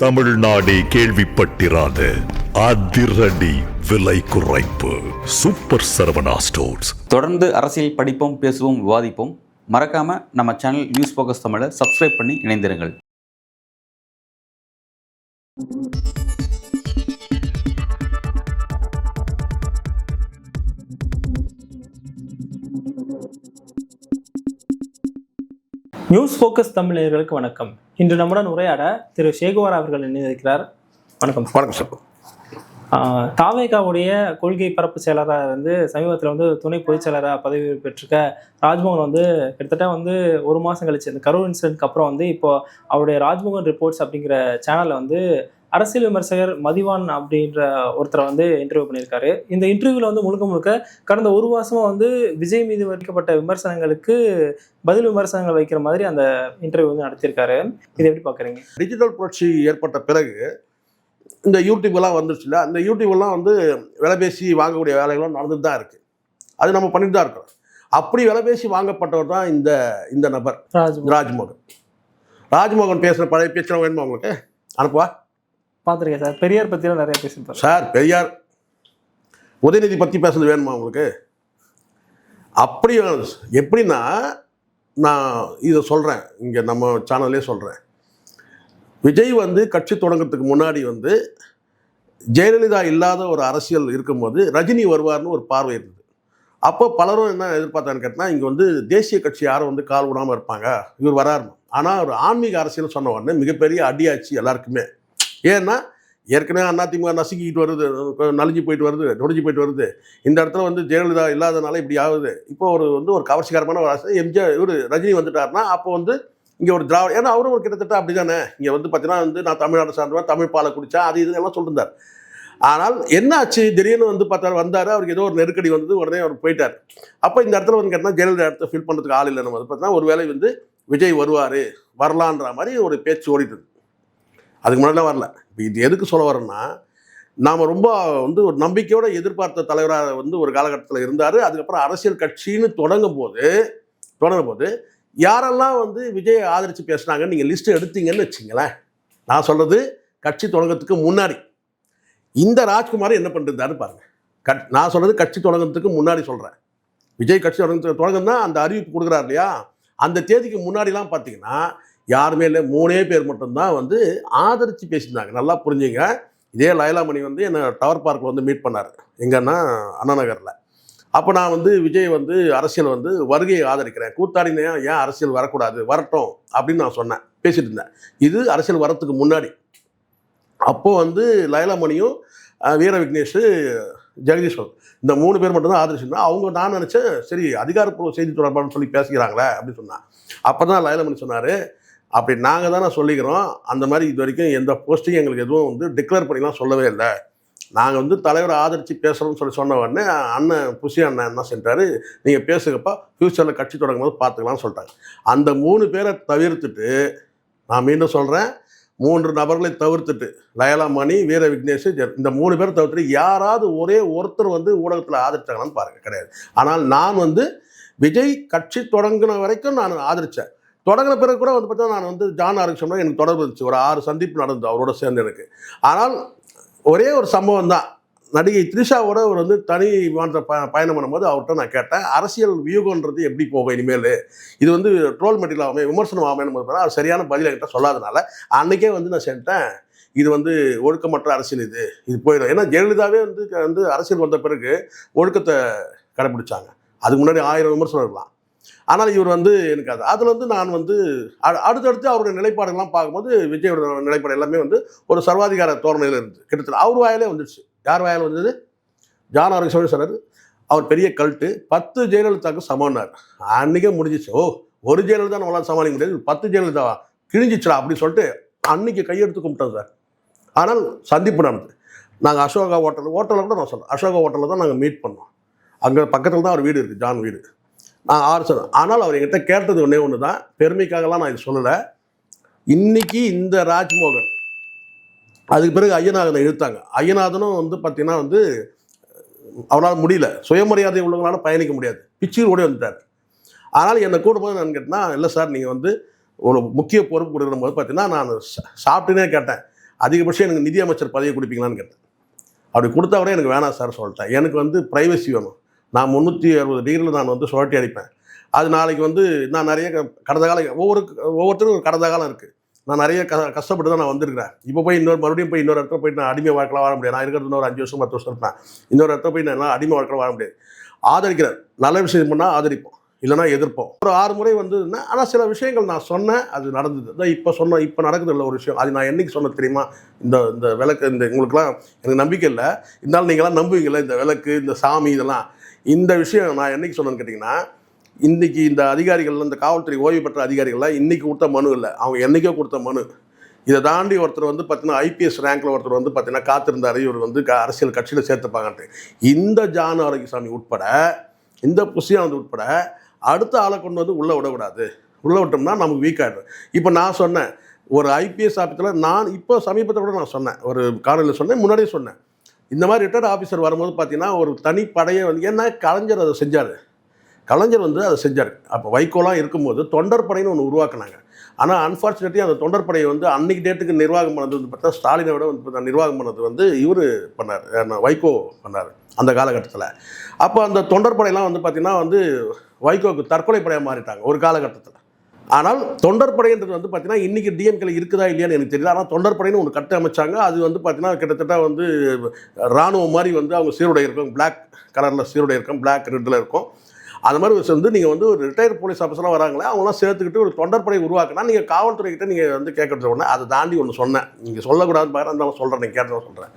தமிழ்நாடே கேள்விப்பட்டிராத அதிரடி விலை குறைப்பு சூப்பர் சரவணா ஸ்டோர்ஸ். தொடர்ந்து அரசியல் படிப்போம், பேசுவோம், விவாதிப்போம். மறக்காம நம்ம சேனல் நியூஸ் ஃபோக்கஸ் தமிழை சப்ஸ்கிரைப் பண்ணி இணைந்திருங்கள். நியூஸ் ஃபோக்கஸ் தமிழர்களுக்கு வணக்கம். இன்று நம்முடன் உரையாட திரு சேகுவார் அவர்கள் இணைந்திருக்கிறார். வணக்கம். வணக்கம் சார். தாவேகாவுடைய கொள்கை பரப்பு செயலராக சமீபத்தில் துணை பொதுச் செயலராக பதவி பெற்றிருக்க ராஜ்மோகன் கிட்டத்தட்ட ஒரு மாதம் கழிச்சு இந்த கரூர் இன்சிடென்ட்க்கு அப்புறம் இப்போ அவருடைய ராஜ்மோகன் ரிப்போர்ட்ஸ் அப்படிங்கிற சேனலில் அரசியல் விமர்சகர் மதிவான் அப்படின்ற ஒருத்தரை இன்டர்வியூ பண்ணியிருக்காரு. இந்த இன்டர்வியூவில் முழுக்க முழுக்க கடந்த ஒரு மாதமாக விஜய் மீது வைக்கப்பட்ட விமர்சனங்களுக்கு பதில் விமர்சனங்கள் வைக்கிற மாதிரி அந்த இன்டர்வியூ நடத்தியிருக்காரு. இதை எப்படி பார்க்குறீங்க? டிஜிட்டல் புரட்சி ஏற்பட்ட பிறகு இந்த யூடியூப்லாம் வந்துருச்சுல, அந்த யூடியூப்லாம் விலை பேசி வாங்கக்கூடிய வேலைகளும் நடந்துட்டு தான் இருக்குது. அது நம்ம பண்ணிட்டு தான் இருக்கோம். அப்படி விலை பேசி வாங்கப்பட்டவர் தான் இந்த நபர் ராஜ்மோகன். ராஜ்மோகன் பேசுகிற பழைய பேச்சு வேணுமா உங்களுக்கு? அனுப்புவா. பார்த்துருக்கேன் சார். பெரியார் பற்றிலாம் நிறைய பேசியிருப்பார் சார். பெரியார் உதயநிதி பற்றி பேசுறது வேணுமா உங்களுக்கு? அப்படி எப்படின்னா, நான் இதை சொல்கிறேன், இங்கே நம்ம சேனல்லே சொல்கிறேன். விஜய் கட்சி தொடங்கிறதுக்கு முன்னாடி ஜெயலலிதா இல்லாத ஒரு அரசியல் இருக்கும்போது ரஜினி வருவார்னு ஒரு பார்வை இருந்தது. அப்போ பலரும் என்ன எதிர்பார்த்தான்னு கேட்டால், இங்கே தேசிய கட்சி யாரும் கால் விடாமல் இருப்பாங்க, இவர் வராரு. ஆனால் ஒரு ஆன்மீக அரசியல் சொன்ன உடனே மிகப்பெரிய அடியாச்சு எல்லாருக்குமே. ஏன்னா ஏற்கனவே அதிமுக நசுக்கிட்டு வருது, நலிஞ்சு போயிட்டு வருது, நொடிஞ்சு போயிட்டு வருது. இந்த இடத்துல ஜெயலலிதா இல்லாதனால இப்படி ஆகுது. இப்போ ஒரு கவர்ச்சிகரமான ஒரு அரசு எம்ஜிஆர் இவர் ரஜினி வந்துட்டாருன்னா, அப்போ இங்கே ஒரு திராவிட, ஏன்னா அவரும் கிட்டத்தட்ட அப்படி தானே. இங்கே பார்த்தீங்கன்னா நான் தமிழ்நாடு சார்ந்தவன், தமிழ் பாலை குடித்தேன், அது இதுலாம் சொல்லியிருந்தார். ஆனால் என்ன ஆச்சு, திடீர்னு பார்த்தாரு, வந்தார், அவருக்கு ஏதோ ஒரு நெருக்கடி வந்தது, உடனே அவர் போயிட்டார். அப்போ இந்த இடத்துல கேட்டால் ஜெயலலிதா இடத்த ஃபில் பண்ணுறதுக்கு ஆள் இல்லை. நம்ம பார்த்தீங்கன்னா ஒரு வேளை விஜய் வருவார், வரலான்ற மாதிரி ஒரு பேச்சு ஓடிட்டு. அதுக்கு முன்னாடிலாம் வரல. இப்போ இது எதுக்கு சொல்ல வரேன்னா, நாம் ரொம்ப ஒரு நம்பிக்கையோடு எதிர்பார்த்த தலைவராக ஒரு காலகட்டத்தில் இருந்தார். அதுக்கப்புறம் அரசியல் கட்சின்னு தொடங்கும் போது யாரெல்லாம் விஜயை ஆதரித்து பேசுனாங்கன்னு நீங்கள் லிஸ்ட்டு எடுத்தீங்கன்னு வச்சிங்களேன். நான் சொல்கிறது கட்சி தொடங்கிறதுக்கு முன்னாடி இந்த ராஜ்குமார் என்ன பண்ணிருந்தாரு பாருங்கள். நான் சொல்கிறது கட்சி தொடங்கிறதுக்கு முன்னாடி சொல்கிறேன். விஜய் கட்சி தொடங்குன்னா அந்த அறிவிப்பு கொடுக்குறாரு இல்லையா, அந்த தேதிக்கு முன்னாடிலாம் பார்த்தீங்கன்னா யாருமே இல்லை, 3 பேர் மட்டும்தான் ஆதரித்து பேசியிருந்தாங்க. நல்லா புரிஞ்சுங்க. இதே லைலாமணி என்னை டவர் பார்க்கில் மீட் பண்ணார், எங்கன்னா அண்ணா நகரில். அப்போ நான் விஜய் அரசியல் வருகையை ஆதரிக்கிறேன், கூத்தாடினே ஏன் அரசியல் வரக்கூடாது, வரட்டும் அப்படின்னு நான் சொன்னேன், பேசிட்டு இருந்தேன். இது அரசியல் வரத்துக்கு முன்னாடி. அப்போது லைலாமணியும் வீர விக்னேஷ், ஜெகதீஸ்வர், இந்த 3 பேர் மட்டும்தான் ஆதரிச்சிருந்தேன். அவங்க நான் நினச்சேன், சரி அதிகாரப்பூர்வ செய்தி தொடர்பான்னு சொல்லி பேசிக்கிறாங்களே அப்படின்னு சொன்னேன். அப்போ தான் லைலாமணி சொன்னார், அப்படி நாங்கள் தானே சொல்லிக்கிறோம், அந்த மாதிரி இது வரைக்கும் எந்த போஸ்டிங் எங்களுக்கு எதுவும் டிக்ளேர் பண்ணிலாம் சொல்லவே இல்லை. நாங்கள் தலைவரை ஆதரித்து பேசுகிறோம்னு சொன்ன உடனே அண்ணன் புஷி அண்ணன் என்ன செஞ்சார், நீங்கள் பேசுங்கப்பா, ஃப்யூச்சரில் கட்சி தொடங்கும் போது பார்த்துக்கலாம்னு சொல்லிட்டாங்க. அந்த 3 பேரை தவிர்த்துட்டு, நான் மீண்டும் சொல்கிறேன், 3 நபர்களை தவிர்த்துட்டு, லைலாமணி, வீர விக்னேஷ், இந்த 3 பேரை தவிர்த்துட்டு யாராவது ஒரே ஒருத்தர் ஊடகத்தில் ஆதரிச்சாங்களான்னு பாருங்கள், கிடையாது. ஆனால் நான் விஜய் கட்சி தொடங்கின வரைக்கும் நான் ஆதரித்தேன். தொடங்கின பிறகு கூட பார்த்தா நான் ஜான் ஆரோக்கியம் எனக்கு தொடர்பு இருந்துச்சு. ஒரு 6 சந்திப்பு நடந்தது அவரோட சேர்ந்து எனக்கு. ஆனால் ஒரே ஒரு சம்பவம் தான், நடிகை த்ரிஷாவோட ஒரு தனி விமானத்தை பயணம் பண்ணும்போது அவர்கிட்ட நான் கேட்டேன், அரசியல் வியூகன்றது எப்படி போகும் இனிமேல், இது ட்ரோல் மெட்டீரியல் ஆகாமல் விமர்சனம் ஆகாமல் அவர் சரியான பதில் என்கிட்ட சொல்லாதனால அன்றைக்கே நான் சென்ட்டேன், இது ஒழுக்கமற்ற அரசியல், இது போயிடும். ஏன்னா ஜெயலலிதாவே அரசியல் வந்த பிறகு ஒழுக்கத்தை கடைப்பிடிச்சாங்க. அதுக்கு முன்னாடி 1000 விமர்சனம் இருக்கலாம். ஆனால் இவர் எனக்கு அதில் நான் அடுத்தடுத்து அவருடைய நிலைப்பாடுகள்லாம் பார்க்கும்போது விஜயோட நிலைப்பாடு எல்லாமே ஒரு சர்வாதிகார தோரணையில் இருந்துச்சு. கிட்டத்தட்ட அவர் வாயிலே வந்துடுச்சு. யார் வாயில் வந்தது? ஜான் ஆரோக்கியம் சொன்னார், அவர் பெரிய கல்ட்டு, 10 ஜெயலலிதாவுக்கு சமம்னார். அன்றைக்கே முடிஞ்சிச்சு. ஒரு ஜெயலலிதா நம்மளால் சமாளிக்க முடியாது, 10 ஜெயலலிதாவா கிழிஞ்சிச்சா அப்படின்னு சொல்லிட்டு அன்றைக்கி கையெடுத்து கும்பிட்டோம் சார். ஆனால் சந்திப்பு நடந்தது. நாங்கள் அசோகா ஹோட்டலில் கூட நான் சொல்கிறேன், அசோகா ஹோட்டலில் தான் நாங்கள் மீட் பண்ணோம். அங்கே பக்கத்தில் தான் அவர் வீடு இருக்குது, ஜான் வீடு. நான் 6 சொன்னேன். ஆனால் அவர் என்கிட்ட கேட்டது ஒன்று தான், பெருமைக்காகலாம் நான் இது சொல்லலை. இன்றைக்கி இந்த ராஜ்மோகன் அதுக்கு பிறகு ஐயநாதனை இழுத்தாங்க. ஐயநாதனும் பார்த்தீங்கன்னா அவரால் முடியல, சுயமரியாதை உள்ளவங்களால பயணிக்க முடியாது, பிச்சுக்கு ஓடி வந்துட்டார். ஆனால் என்னை கூடும்போது நான் கேட்டேன்னா, இல்லை சார், நீங்கள் ஒரு முக்கிய பொறுப்பு கொடுக்குற போது பார்த்தீங்கன்னா நான் சாப்பிட்டுனே கேட்டேன், அதிகபட்சம் எனக்கு நிதி அமைச்சர் பதவி கொடுப்பீங்களான்னு கேட்டேன். அப்படி கொடுத்தவரே எனக்கு வேணாம் சார் சொல்லிட்டேன். எனக்கு வந்து ப்ரைவசி வேணும். நான் 360 டிகிரியில் நான் வந்து சுழட்டி அடிப்பேன். அது நாளைக்கு வந்து நான் நிறைய கடந்த காலம் ஒவ்வொருத்தரும் ஒரு கடந்த காலம் இருக்குது. நான் நிறைய கஷ்டப்பட்டு தான் நான் வந்திருக்கிறேன். இப்போ போய் மறுபடியும் போய் இன்னொரு இடத்துல போய் நான் அடிமை வாழ்க்கையில் வாழ முடியாது. நான் இருக்கிறது இன்னொரு 5 வருஷம் 10 வருஷம் இருப்பேன். இன்னொரு இடத்துல போய் நான் அடிமை வாழ்க்கையில் வாழ முடியாது. ஆதரிக்கிறேன், நல்ல விஷயம் பண்ணால் ஆதரிப்போம், இல்லைனா எதிர்ப்போம். ஒரு 6 முறை வந்ததுன்னா, ஆனால் சில விஷயங்கள் நான் சொன்னேன், அது நடந்தது. அதான் இப்போ நடக்குது இல்லை ஒரு விஷயம். அது நான் என்றைக்கு சொன்னது தெரியுமா? இந்த விளக்கு, இந்த உங்களுக்குலாம் எனக்கு நம்பிக்கை இல்லை, இருந்தாலும் நீங்களாம் நம்புவீங்களா இந்த விளக்கு, இந்த சாமி, இதெல்லாம். இந்த விஷயம் நான் என்றைக்கு சொன்னேன்னு கேட்டிங்கன்னா, இன்றைக்கி இந்த அதிகாரிகள், இந்த காவல்துறை ஓய்வு பெற்ற அதிகாரிகள்லாம் இன்றைக்கி கொடுத்த மனு இல்லை, அவங்க என்றைக்கோ கொடுத்த மனு. இதை தாண்டி ஒருத்தர் வந்து பார்த்தீங்கன்னா ஐபிஎஸ் ரேங்கில் ஒருத்தர் வந்து பார்த்தீங்கன்னா காத்திருந்தார், இவர் வந்து அரசியல் கட்சியில் சேர்த்துப்பாங்கன்ட்டு. இந்த ஜான் ஆரோக்கியசாமி உட்பட, இந்த புஷியானது உட்பட அடுத்த ஆளை கொண்டு வந்து உள்ளே விடக்கூடாது. உள்ளே விட்டோம்னா நமக்கு வீக் ஆகிடும். இப்போ நான் சொன்னேன், ஒரு ஐபிஎஸ் ஆஃபீஸில் நான் இப்போ சமீபத்தில் கூட நான் சொன்னேன், ஒரு காலையில் சொன்னேன், முன்னாடியே சொன்னேன், இந்த மாதிரி ரிட்டையர்ட் ஆஃபீஸர் வரும்போது பார்த்தீங்கன்னா ஒரு தனிப்படையை வந்து, ஏன்னா கலைஞர் அதை செஞ்சார். கலைஞர் வந்து அதை செஞ்சார். அப்போ வைகோலாம் இருக்கும்போது தொண்டர் படைன்னு ஒன்று உருவாக்குனாங்க. ஆனால் அன்ஃபார்ச்சுனேட்லி அந்த தொண்டர் படையை வந்து அன்றைக்கி டேட்டுக்கு நிர்வாகம் பண்ணது வந்து பார்த்தா ஸ்டாலினை விட வந்து நிர்வாகம் பண்ணது வந்து இவர் பண்ணார், வைகோ பண்ணார் அந்த காலகட்டத்தில். அப்போ அந்த தொண்டர் படையெல்லாம் வந்து பார்த்திங்கன்னா வந்து வைகோவுக்கு தற்கொலை படையாக மாறிட்டாங்க ஒரு காலகட்டத்தில். ஆனால் தொண்டர் படைன்றது வந்து பார்த்திங்கன்னா இன்றைக்கி டிஎம்கேல இருக்குதா இல்லையான்னு எனக்கு தெரியல. ஆனால் தொண்டர் படைன்னு ஒன்று கட்ட அமைச்சாங்க. அது வந்து பார்த்திங்கன்னா கிட்டத்தட்ட வந்து இராணுவம் மாதிரி வந்து அவங்க சீருடை இருக்கும், பிளாக் கலரில் சீருடை இருக்கும், பிளாக் ரெட்டில் இருக்கும். அது மாதிரி வந்து நீங்கள் வந்து ஒரு ரிட்டையர்ட் போலீஸ் ஆஃபீஸர்லாம் வராங்களே, அவங்களாம் சேர்த்துக்கிட்டு ஒரு தொண்டர் படை உருவாக்குனா நீங்கள் காவல்துறைக்கிட்ட நீங்கள் வந்து கேட்கறது ஒன்று. அதை தாண்டி ஒன்று சொன்னேன், நீங்கள் சொல்லக்கூடாதுன்னு பாரு, இருந்தாலும் சொல்கிறேன், நீங்கள் கேட்டதான் சொல்கிறேன்.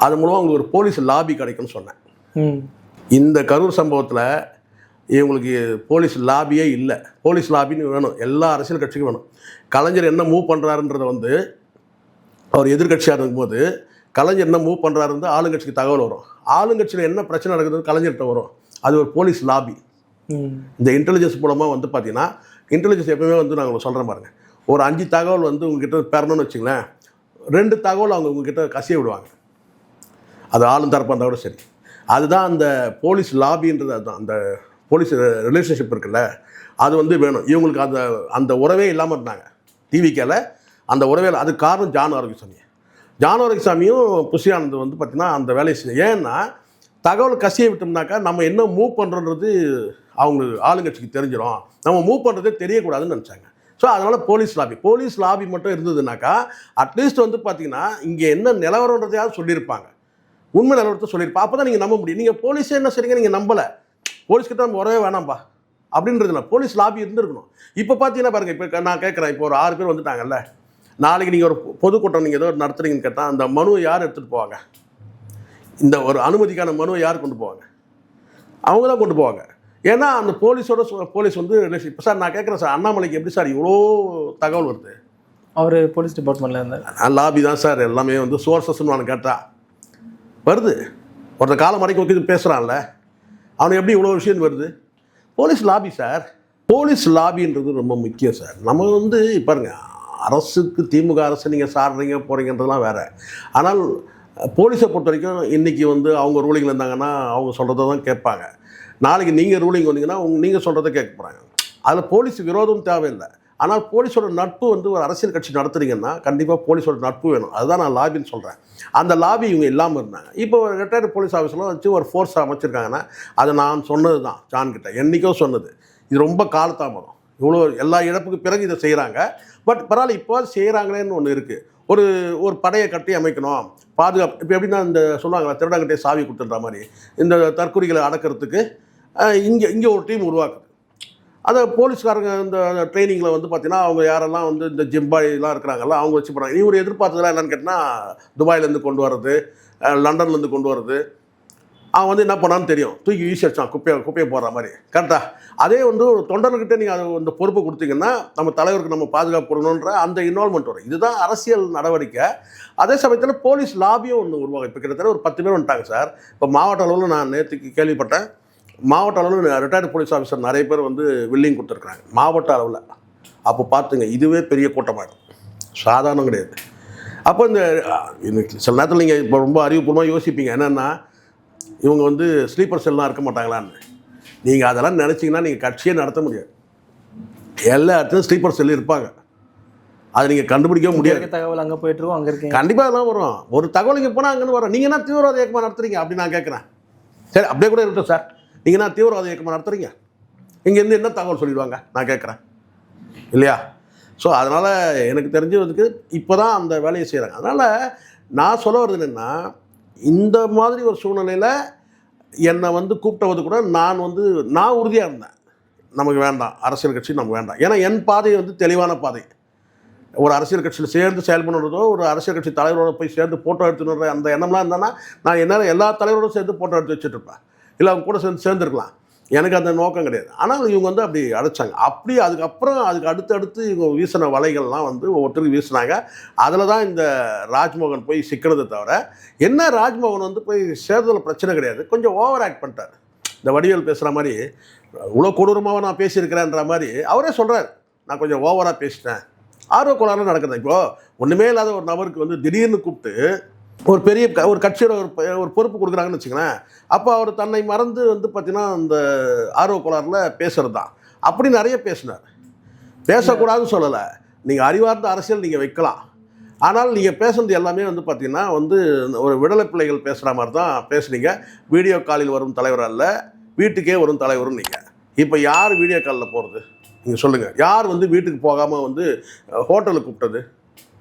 அது மூலமாக உங்களுக்கு ஒரு போலீஸ் லாபி கிடைக்கும்னு சொன்னேன். இந்த கரூர் சம்பவத்தில் இவங்களுக்கு போலீஸ் லாபியே இல்லை. போலீஸ் லாபின்னு வேணும், எல்லா அரசியல் கட்சிக்கும் வேணும். கலைஞர் என்ன மூவ் பண்ணுறாருன்றதை வந்து அவர் எதிர்கட்சியாக இருக்கும்போது கலைஞர் என்ன மூவ் பண்ணுறாருன்னு ஆளுங்கட்சிக்கு தகவல் வரும். ஆளுங்கட்சியில் என்ன பிரச்சனை நடக்குதுன்னு கலைஞர்கிட்ட வரும். அது ஒரு போலீஸ் லாபி. இந்த இன்டெலிஜென்ஸ் மூலமாக வந்து பார்த்தீங்கன்னா, இன்டெலிஜென்ஸ் எப்பவுமே வந்து நாங்கள் சொல்கிறேன் பாருங்கள், ஒரு 5 தகவல் வந்து உங்ககிட்ட பெறணும்னு வச்சுங்களேன், 2 தகவல் அவங்க உங்ககிட்ட கசிய விடுவாங்க. அது ஆளும் தரப்பாக இருந்தால் கூட சரி. அதுதான் அந்த போலீஸ் லாபின்றது. அதுதான் அந்த போலீஸ் ரிலேஷன்ஷிப் இருக்குல்ல, அது வந்து வேணும். இவங்களுக்கு அந்த உறவே இல்லாமல் இருந்தாங்க டிவிக்கேல, அந்த உறவே. அதுக்கு காரணம் ஜான் ஆரோக்கியசாமி. ஜான் ஆரோக்கியசாமியும் புஷியானது வந்து பார்த்திங்கன்னா அந்த வேலையை செஞ்சு. ஏன்னா தகவல் கசிய விட்டோம்னாக்கா நம்ம என்ன மூவ் பண்ணுறோன்றது அவங்க ஆளுங்கட்சிக்கு தெரிஞ்சிடும், நம்ம மூவ் பண்ணுறதே தெரியக்கூடாதுன்னு நினச்சாங்க. ஸோ அதனால் போலீஸ் லாபி மட்டும் இருந்ததுனாக்கா அட்லீஸ்ட் வந்து பார்த்திங்கன்னா இங்கே என்ன நிலவரன்றதையாவது சொல்லியிருப்பாங்க, உண்மை நிலவரத்தை சொல்லியிருப்பா. அப்போ தான் நீங்கள் நம்ப முடியும். நீங்கள் போலீஸே என்ன சரிங்க, நீங்கள் நம்பலை, போலீஸ்கிட்ட நம்ம வரவே வேணாம்ப்பா அப்படின்றதுல போலீஸ் லாபி இருந்திருக்கணும். இப்போ பார்த்தீங்கன்னா பாருங்கள், இப்போ நான் கேட்குறேன், இப்போ ஒரு 6 பேர் வந்துட்டாங்கல்ல, நாளைக்கு நீங்கள் ஒரு பொதுக்கூட்டம் நீங்கள் ஏதோ நடத்துறீங்கன்னு கேட்டால் அந்த மனுவை யார் எடுத்துகிட்டு போவாங்க? இந்த ஒரு அனுமதிக்கான மனுவை யார் கொண்டு போவாங்க? அவங்க தான் கொண்டு போவாங்க. ஏன்னா அந்த போலீஸ் வந்து ரிலேஷன். இப்போ சார் நான் கேட்குறேன் சார், அண்ணாமலைக்கு எப்படி சார் இவ்வளோ தகவல் வருது? அவர் போலீஸ் டிபார்ட்மெண்ட்டில் இருந்தார். லாபி தான் சார், எல்லாமே வந்து சோர்ஸஸ்ன்னு நான் கேட்டால் வருது. ஒருத்தர் காலம் வரைக்கும் வைக்கிறது பேசுகிறான்ல, அவனுக்கு எப்படி இவ்வளோ விஷயம் வருது? Police lobby sir. போலீஸ் லாபின்றது ரொம்ப முக்கியம் சார். நம்ம வந்து பாருங்க, அரசுக்கு திமுக அரசு நீங்கள் சாடுறீங்க போகிறீங்கன்றதுலாம் வேறு. ஆனால் போலீஸை பொறுத்த வரைக்கும் இன்றைக்கி வந்து அவங்க ரூலிங்கில் இருந்தாங்கன்னா அவங்க சொல்கிறத தான் கேட்பாங்க. நாளைக்கு நீங்கள் ரூலிங் வந்தீங்கன்னா நீங்கள் சொல்கிறத கேட்க போகிறாங்க. அதில் போலீஸ் விரோதம் தேவையில்லை. ஆனால் போலீஸோட நட்பு வந்து ஒரு அரசியல் கட்சி நடத்துறீங்கன்னா கண்டிப்பாக போலீஸோட நட்பு வேணும். அதுதான் நான் லாபின்னு சொல்கிறேன். அந்த லாபி இவங்க இல்லாமல் இருந்தாங்க. இப்போ ரிட்டையர்டு போலீஸ் ஆஃபீஸர்லாம் வச்சு ஒரு ஃபோர்ஸ் அமைச்சிருக்காங்கன்னா அது நான் சொன்னது தான், ஜான்கிட்ட என்றைக்கோ சொன்னது. இது ரொம்ப காலதாமதம். இவ்வளோ எல்லா இழப்புக்கு பிறகு இதை செய்கிறாங்க. பட் பரவாயில்ல, இப்போ செய்கிறாங்களேன்னு ஒன்று இருக்குது. ஒரு படையை கட்டி அமைக்கணும், பாதுகாப்பு. இப்போ எப்படின்னா இந்த சொல்லுவாங்களா, திருடங்கட்டையை சாவி கொடுத்துன்ற மாதிரி இந்த தற்கொலைகளை அடக்கிறதுக்கு இங்கே ஒரு டீம் உருவாக்குது. அதை போலீஸ்காரங்க இந்த ட்ரைனிங்கில் வந்து பார்த்தீங்கன்னா அவங்க யாரெல்லாம் வந்து இந்த ஜிம்பாய்லாம் இருக்கிறாங்கல்ல அவங்க வச்சு போகிறாங்க. இவர் எதிர்பார்த்ததெல்லாம் என்னென்னு கேட்டால் துபாயிலேருந்து கொண்டு வர்றது, லண்டன்லேருந்து கொண்டு வர்றது. அவன் வந்து என்ன பண்ணான்னு தெரியும், தூக்கி வீசி வச்சான், குப்பையை போடுற மாதிரி. கரெக்டாக அதே வந்து ஒரு தொண்டர்கிட்ட நீங்கள் அது அந்த பொறுப்பை கொடுத்தீங்கன்னா நம்ம தலைவருக்கு நம்ம பாதுகாப்பு கொடுக்கணுன்ற அந்த இன்வால்மெண்ட் வரும். இதுதான் அரசியல் நடவடிக்கை. அதே சமயத்தில் போலீஸ் லாபியும் ஒன்று உருவாகும். இப்போ கிட்டத்தட்ட ஒரு 10 பேர் வந்துட்டாங்க சார். இப்போ மாவட்ட அளவில் நான் நேற்றுக்கு கேள்விப்பட்டேன், மாவட்ட அளவில் ரிட்டையர்டு போலீஸ் ஆஃபீஸர் நிறைய பேர் வந்து வில்லிங் கொடுத்துருக்குறாங்க மாவட்ட அளவில். அப்போ பார்த்துங்க, இதுவே பெரிய கூட்டமாகிடும், சாதாரணம் கிடையாது. அப்போ இந்த சில நேரத்தில் நீங்கள் இப்போ ரொம்ப அறிவுபூர்வமாக யோசிப்பீங்க, என்னென்னா இவங்க வந்து ஸ்லீப்பர் செல்லாம் இருக்க மாட்டாங்களான்னு. நீங்கள் அதெல்லாம் நினச்சிங்கன்னா நீங்கள் கட்சியே நடத்த முடியாது. எல்லா இடத்துலையும் ஸ்லீப்பர் செல் இருப்பாங்க. அதை நீங்கள் கண்டுபிடிக்கவே முடியாது. தகவல் அங்கே போயிட்டு இருக்கோம், அங்கே இருக்கீங்க. கண்டிப்பாக தான் வரும். ஒரு தகவல் இங்கே போனால் அங்கேருந்து வரும். நீங்கள் என்ன தீவிரவாத இயக்கமாக நடத்துறீங்க அப்படி நான் கேட்குறேன். சரி, அப்படியே கூட இருக்கட்டும் சார். நீங்கள் என்ன தீவிரவாத இயக்கமாக நடத்துறீங்க, இங்கேருந்து என்ன தகவல் சொல்லிடுவாங்க நான் கேட்குறேன் இல்லையா? ஸோ அதனால் எனக்கு தெரிஞ்சதுக்கு இப்போ தான் அந்த வேலையை செய்கிறாங்க. அதனால் நான் சொல்ல வர்றது என்னென்னா, இந்த மாதிரி ஒரு சூழ்நிலையில் என்னை வந்து கூப்பிட்டவது கூட நான் உறுதியாக இருந்தேன். நமக்கு வேண்டாம், அரசியல் கட்சி நமக்கு வேண்டாம். ஏன்னா என் பாதை வந்து தெளிவான பாதை. ஒரு அரசியல் கட்சியில் சேர்ந்து செயல்படுறதோ, ஒரு அரசியல் கட்சி தலைவரோட போய் சேர்ந்து ஃபோட்டோ எடுத்துன்னு அந்த எண்ணம்லாம் இருந்தானா நான் என்னால் எல்லா தலைவரோடும் சேர்ந்து ஃபோட்டோ எடுத்து வச்சுட்ருப்பேன். இல்லை அவங்க கூட சேர்ந்துருக்கலாம். எனக்கு அந்த நோக்கம் கிடையாது. ஆனால் இவங்க வந்து அப்படி அடைச்சாங்க. அப்படி அதுக்கப்புறம் அதுக்கு அடுத்தடுத்து இவங்க வீசின வலைகள்லாம் வந்து ஒவ்வொருத்தருக்கு வீசினாங்க. அதில் தான் இந்த ராஜ்மோகன் போய் சிக்கிறதை தவிர, என்ன ராஜ்மோகன் வந்து போய் சேர்றதுல பிரச்சனை கிடையாது. கொஞ்சம் ஓவர் ஆக்ட் பண்ணிட்டார். இந்த வடிவேல் பேசுகிற மாதிரி இவ்வளோ கொடூரமாக நான் பேசியிருக்கிறேன்ற மாதிரி அவரே சொல்கிறார், நான் கொஞ்சம் ஓவராக பேசிட்டேன். ஆர்வ கோளாறுல நடக்குது. இப்போது ஒன்றுமே இல்லாத ஒரு நபருக்கு வந்து திடீர்னு கூப்பிட்டு ஒரு பெரிய ஒரு கட்சியோட ஒரு பொறுப்பு கொடுக்குறாங்கன்னு வச்சுங்களேன். அப்போ அவர் தன்னை மறந்து வந்து பார்த்திங்கன்னா அந்த ஆர்வ கோளாறுல பேசுகிறது தான். அப்படி நிறைய பேசினார். பேசக்கூடாதுன்னு சொல்லலை, நீங்கள் அறிவார்ந்த அரசியல் நீங்கள் வைக்கலாம். ஆனால் நீங்கள் பேசுனது எல்லாமே வந்து பார்த்திங்கன்னா வந்து ஒரு விடுதலை பிள்ளைகள் பேசுகிற மாதிரி தான் பேசுனீங்க. வீடியோ காலில் வரும் தலைவர் அல்ல, வீட்டுக்கே வரும் தலைவரும் நீங்கள். இப்போ யார் வீடியோ காலில் போகிறது நீங்கள் சொல்லுங்கள்? யார் வந்து வீட்டுக்கு போகாமல் வந்து ஹோட்டலுக்கு கூப்பிட்டது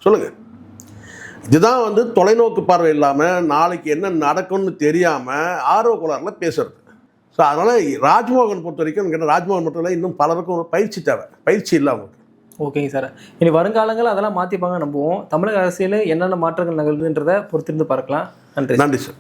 சொல்லுங்கள்? இதுதான் வந்து தொலைநோக்கு பார்வை இல்லாமல் நாளைக்கு என்ன நடக்கும்னு தெரியாமல் ஆர்வ கோளாறில் பேசுறது. ஸோ அதனால் ராஜ்மோகன் பொறுத்த வரைக்கும் கேட்டால் ராஜ்மோகன் மட்டும் இல்லை, இன்னும் பலருக்கும் பயிற்சி தேவை. பயிற்சி இல்லை அவங்களுக்கு. ஓகேங்க சார். இனி வருங்காலங்கள் அதெல்லாம் மாற்றிப்பாங்க நம்புவோம். தமிழக அரசியல் என்னென்ன மாற்றங்கள் நிகழ்வுன்றதை பொறுத்திருந்து பார்க்கலாம். நன்றி. நன்றி சார்.